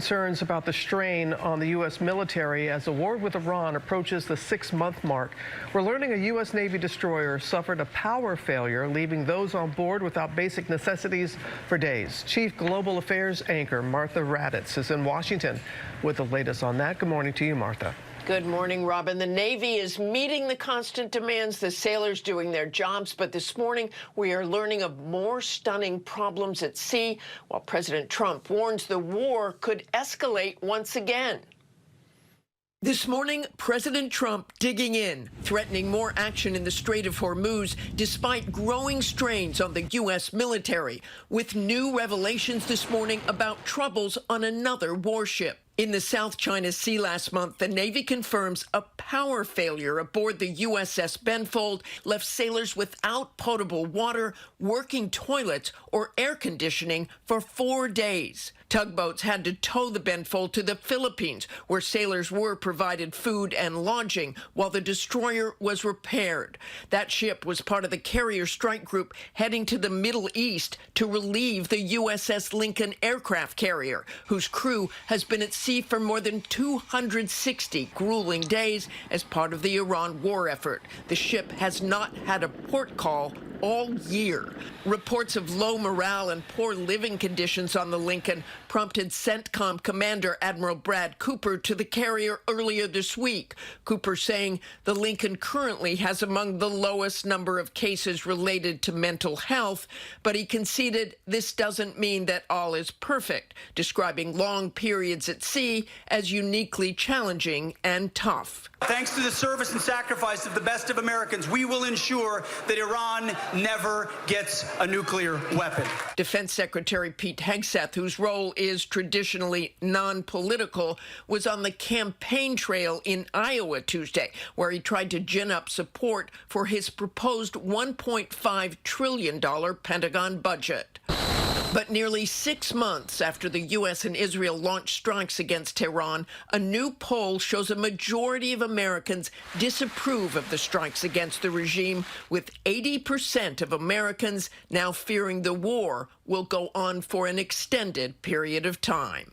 Concerns about the strain on the U.S. military as the war with Iran approaches the 6-month mark. We're learning a U.S. Navy destroyer suffered a power failure, leaving those on board without basic necessities for days. Chief Global Affairs anchor Martha Raddatz is in Washington with the latest on that. Good morning to you, Martha. Good morning, Robin. The Navy is meeting the constant demands, the sailors doing their jobs, but this morning we are learning of more stunning problems at sea, while President Trump warns the war could escalate once again. This morning, President Trump digging in, threatening more action in the Strait of Hormuz despite growing strains on the U.S. military, with new revelations this morning about troubles on another warship. In the South China Sea last month, the Navy confirms a power failure aboard the USS Benfold left sailors without potable water, working toilets, or air conditioning for 4 days. Tugboats had to tow the Benfold to the Philippines, where sailors were provided food and lodging while the destroyer was repaired. That ship was part of the carrier strike group heading to the Middle East to relieve the USS Lincoln aircraft carrier, whose crew has been at sea for more than 260 grueling days as part of the Iran war effort. The ship has not had a port call all year. Reports of low morale and poor living conditions on the Lincoln prompted CENTCOM Commander Admiral Brad Cooper to the carrier earlier this week. Cooper saying the Lincoln currently has among the lowest number of cases related to mental health, but he conceded this doesn't mean that all is perfect, describing long periods at sea as uniquely challenging and tough. Thanks to the service and sacrifice of the best of Americans, we will ensure that Iran never gets a nuclear weapon. Defense Secretary Pete Hegseth, whose role is traditionally non-political, was on the campaign trail in Iowa Tuesday, where he tried to gin up support for his proposed $1.5 trillion Pentagon budget. But nearly 6 months after the U.S. and Israel launched strikes against Tehran, a new poll shows a majority of Americans disapprove of the strikes against the regime, with 80% of Americans now fearing the war will go on for an extended period of time.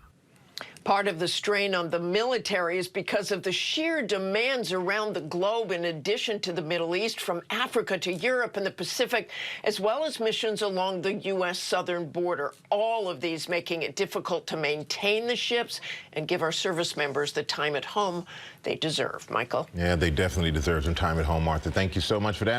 Part of the strain on the military is because of the sheer demands around the globe, in addition to the Middle East, from Africa to Europe and the Pacific, as well as missions along the U.S. southern border. All of these making it difficult to maintain the ships and give our service members the time at home they deserve. Michael? Yeah, they definitely deserve some time at home, Martha. Thank you so much for that.